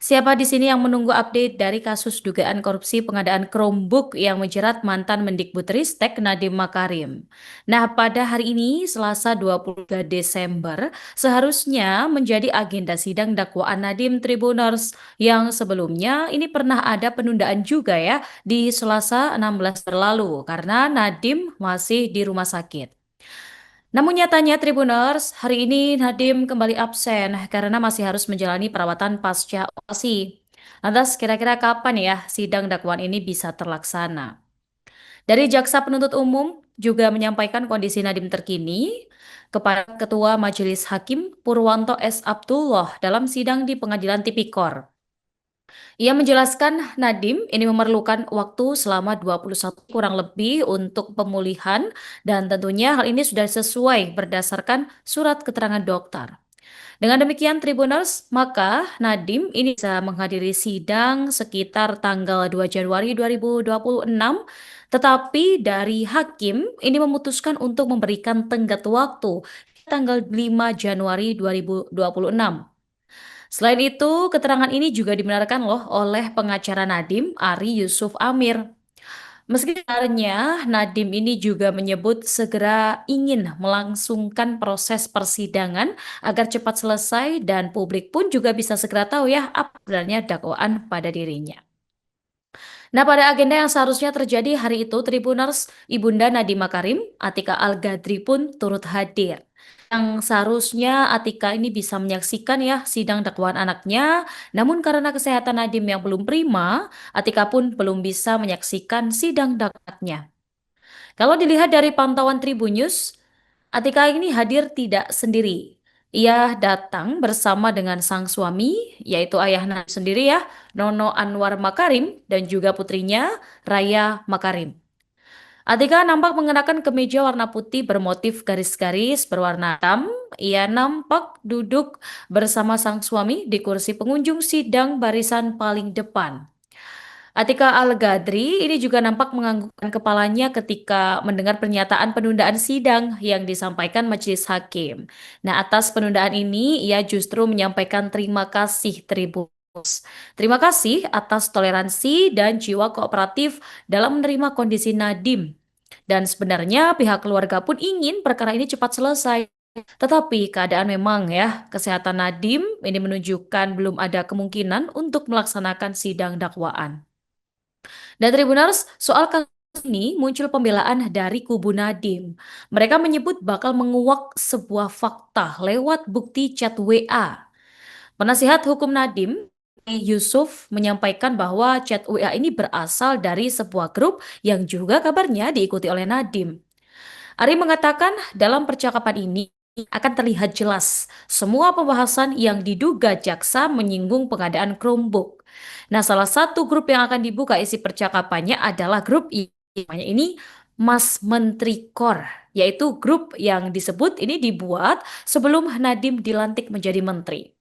Siapa di sini yang menunggu update dari kasus dugaan korupsi pengadaan Chromebook yang menjerat mantan Mendikbudristek Nadiem Makarim? Nah, pada hari ini, Selasa 23 Desember, seharusnya menjadi agenda sidang dakwaan Nadiem Tribuners yang sebelumnya ini pernah ada penundaan juga ya di Selasa 16 berlalu karena Nadiem masih di rumah sakit. Namun nyatanya Tribuners, hari ini Nadiem kembali absen karena masih harus menjalani perawatan pasca operasi. Lantas kira-kira kapan ya sidang dakwaan ini bisa terlaksana? Dari Jaksa Penuntut Umum juga menyampaikan kondisi Nadiem terkini kepada Ketua Majelis Hakim Purwanto S. Abdullah dalam sidang di Pengadilan Tipikor. Ia menjelaskan Nadiem ini memerlukan waktu selama 21 kurang lebih untuk pemulihan dan tentunya hal ini sudah sesuai berdasarkan surat keterangan dokter. Dengan demikian Tribuners, maka Nadiem ini bisa menghadiri sidang sekitar tanggal 2 Januari 2026, tetapi dari hakim ini memutuskan untuk memberikan tenggat waktu tanggal 5 Januari 2026. Selain itu, keterangan ini juga dibenarkan loh oleh pengacara Nadiem, Ari Yusuf Amir. Meski sebenarnya Nadiem ini juga menyebut segera ingin melangsungkan proses persidangan agar cepat selesai dan publik pun juga bisa segera tahu ya apa sebenarnya dakwaan pada dirinya. Nah, pada agenda yang seharusnya terjadi hari itu, Tribuners Ibunda Nadiem Makarim, Atika Al-Gadri pun turut hadir. Yang seharusnya Atika ini bisa menyaksikan ya sidang dakwaan anaknya, namun karena kesehatan Nadiem yang belum prima, Atika pun belum bisa menyaksikan sidang dakwaannya. Kalau dilihat dari pantauan Tribunnews, Atika ini hadir tidak sendiri. Ia datang bersama dengan sang suami, yaitu ayah Nadiem sendiri ya, Nono Anwar Makarim, dan juga putrinya, Raya Makarim. Atika nampak mengenakan kemeja warna putih bermotif garis-garis berwarna hitam. Ia nampak duduk bersama sang suami di kursi pengunjung sidang barisan paling depan. Atika Al-Gadri ini juga nampak menganggukkan kepalanya ketika mendengar pernyataan penundaan sidang yang disampaikan majelis hakim. Nah, atas penundaan ini ia justru menyampaikan terima kasih Tribunus. Terima kasih atas toleransi dan jiwa kooperatif dalam menerima kondisi Nadiem. Dan sebenarnya pihak keluarga pun ingin perkara ini cepat selesai. Tetapi keadaan memang ya, kesehatan Nadiem ini menunjukkan belum ada kemungkinan untuk melaksanakan sidang dakwaan. Dan Tribuners, soal kasus ini muncul pembelaan dari kubu Nadiem. Mereka menyebut bakal menguak sebuah fakta lewat bukti chat WA. Penasihat hukum Nadiem, Yusuf, menyampaikan bahwa chat WA ini berasal dari sebuah grup yang juga kabarnya diikuti oleh Nadiem. Ari mengatakan dalam percakapan ini akan terlihat jelas semua pembahasan yang diduga jaksa menyinggung pengadaan Chromebook. Nah, salah satu grup yang akan dibuka isi percakapannya adalah grup namanya ini Mas Menteri Kor, yaitu grup yang disebut ini dibuat sebelum Nadiem dilantik menjadi menteri.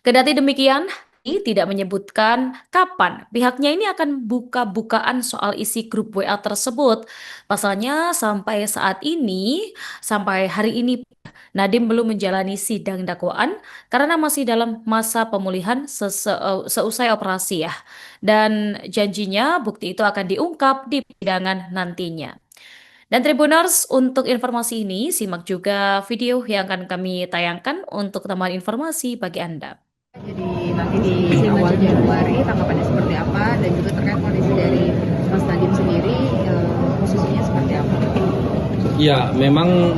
Kendati demikian, ini tidak menyebutkan kapan pihaknya ini akan buka-bukaan soal isi grup WA tersebut. Pasalnya sampai saat ini, sampai hari ini Nadiem belum menjalani sidang dakwaan karena masih dalam masa pemulihan seusai operasi ya. Dan janjinya bukti itu akan diungkap di persidangan nantinya. Dan Tribuners, untuk informasi ini, simak juga video yang akan kami tayangkan untuk tambahan informasi bagi Anda. Jadi nanti di awal Januari tanggapannya seperti apa dan juga terkait kondisi dari Mas Nadiem sendiri posisinya seperti apa? Ya, memang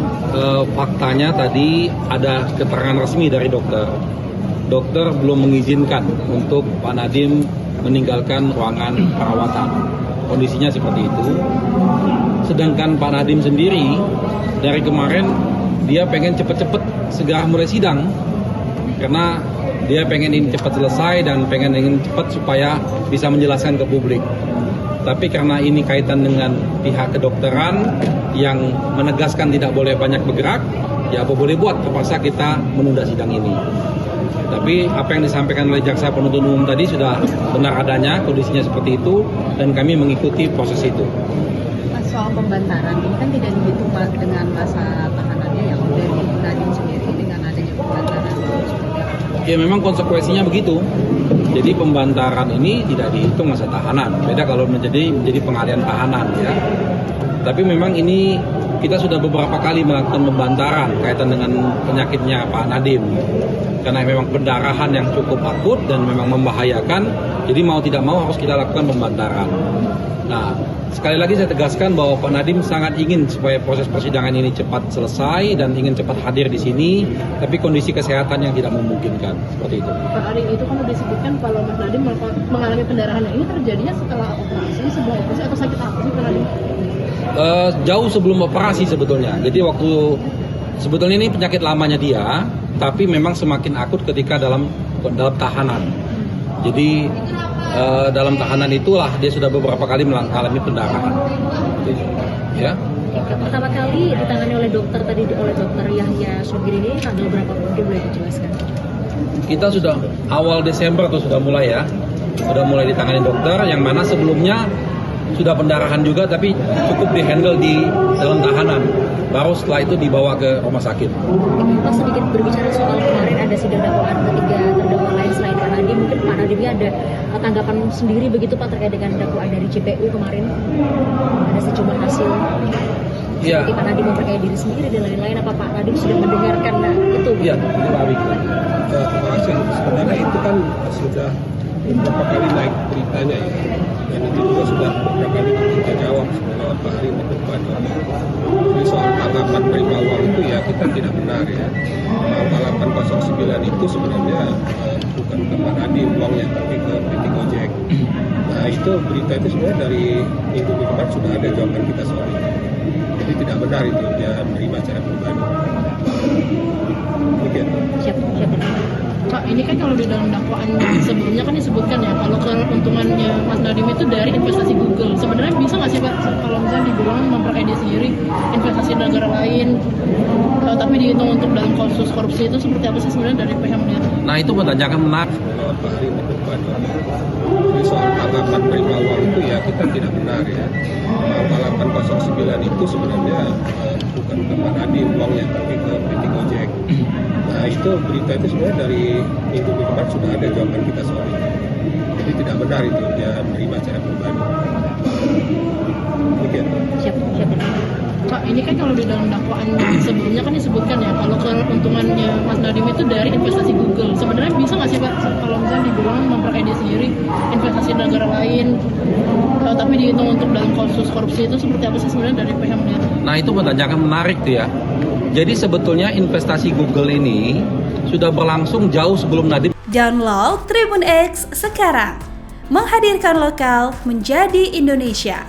faktanya tadi ada keterangan resmi dari dokter. Dokter belum mengizinkan untuk Pak Nadiem meninggalkan ruangan perawatan. Kondisinya seperti itu. Sedangkan Pak Nadiem sendiri dari kemarin dia pengen cepet-cepet segera mulai sidang karena dia pengen ini cepat selesai dan pengen ingin cepat supaya bisa menjelaskan ke publik. Tapi karena ini kaitan dengan pihak kedokteran yang menegaskan tidak boleh banyak bergerak, ya apa boleh buat, terpaksa kita menunda sidang ini. Tapi apa yang disampaikan oleh jaksa penuntut umum tadi sudah benar adanya, kondisinya seperti itu, dan kami mengikuti proses itu. Soal pembantaran ini kan tidak dihitung dengan masa tahanannya yang dari Nadiem sendiri dengan adanya pembantaran. Ya memang konsekuensinya begitu. Jadi pembantaran ini tidak dihitung masa tahanan. Beda kalau menjadi pengalian tahanan ya. Tapi memang ini kita sudah beberapa kali melakukan pembantaran kaitan dengan penyakitnya Pak Nadiem. Karena memang pendarahan yang cukup akut dan memang membahayakan, jadi mau tidak mau harus kita lakukan pembantaran. Nah, sekali lagi saya tegaskan bahwa Pak Nadiem sangat ingin supaya proses persidangan ini cepat selesai dan ingin cepat hadir di sini, tapi kondisi kesehatan yang tidak memungkinkan, seperti itu. Pak Ari, itu kan sudah disebutkan kalau Mas Nadiem mengalami pendarahan. Ini terjadinya setelah operasi, sebelum operasi, atau sakit apa sih Pak Nadiem? Jauh sebelum operasi sebetulnya. Jadi sebetulnya ini penyakit lamanya dia, tapi memang semakin akut ketika dalam tahanan. Jadi dalam tahanan itulah dia sudah beberapa kali mengalami pendarahan. Ya. Pertama kali ditangani oleh dokter Yahya Sogir ini tanggal berapa, mungkin boleh dijelaskan? Kita sudah awal Desember tuh sudah mulai ya, sudah mulai ditangani dokter, yang mana sebelumnya sudah pendarahan juga tapi cukup dihandle di dalam tahanan. Baru setelah itu dibawa ke rumah sakit. Pak, sedikit berbicara soal kemarin ada sidang dakwaan ketiga terdakwa lain selain Pak Nadiem, mungkin Pak Nadiemnya ada tanggapan sendiri begitu Pak terkait dengan dakwaan dari JPU kemarin, ada sejumlah hasil. Iya. Seperti Pak Nadiem memperkaya diri sendiri dan lain-lain, apa Pak Nadiem sudah mendengarkan itu? Iya, Terima kasih. Sebenarnya itu kan sudah beberapa kali naik beritanya ya, dan itu juga sudah beberapa kali kita jawab sebenarnya Pak Ari ke depan. Jadi soal tanggapan terima uang itu ya kita tidak benar ya. 809 itu sebenarnya bukan ke Pak Nadiem uangnya, tapi ke PT Gojek. Nah itu berita itu sebenarnya dari minggu depan sudah ada jawaban kita soal itu. Jadi tidak benar itu dia menerima secara pribadi. Demikian. Siap. Pak, ini kan kalau di dalam dakwaan sebelumnya kan disebutkan ya kalau keuntungannya Mas Nadiem itu dari investasi Google. Sebenarnya bisa nggak sih Pak kalau misalnya dibilang memperkaya diri sendiri investasi di negara lain, tapi dihitung untuk dalam kasus korupsi itu seperti apa sih sebenarnya dari pihak Nadiem? Nah itu pertanyaan menarik. Pak Ari ke depan. Jadi soal tanggapan terima uang itu ya kita tidak benar ya. 809 itu sebenarnya bukan ke Pak Nadiem uangnya, tapi ke PT Gojek. Nah itu berita itu sebenarnya dari minggu depan sudah ada jawaban kita soal itu. Jadi tidak benar itu dia menerima secara pribadi. Demikian. Siap. Pak, ini kan kalau di dalam dakwaan sebelumnya kan disebutkan ya kalau keuntungannya Mas Nadiem itu dari investasi Google. Sebenarnya bisa nggak sih Pak kalau misalnya dibilang memperkaya diri sendiri investasi di negara lain, tapi dihitung untuk dalam kasus korupsi itu seperti apa sih sebenarnya dari pihak Nadiem? Nah itu pertanyaan menarik tuh ya. Jadi sebetulnya investasi Google ini sudah berlangsung jauh sebelum Nadiem. Download Tribun X sekarang, menghadirkan lokal menjadi Indonesia.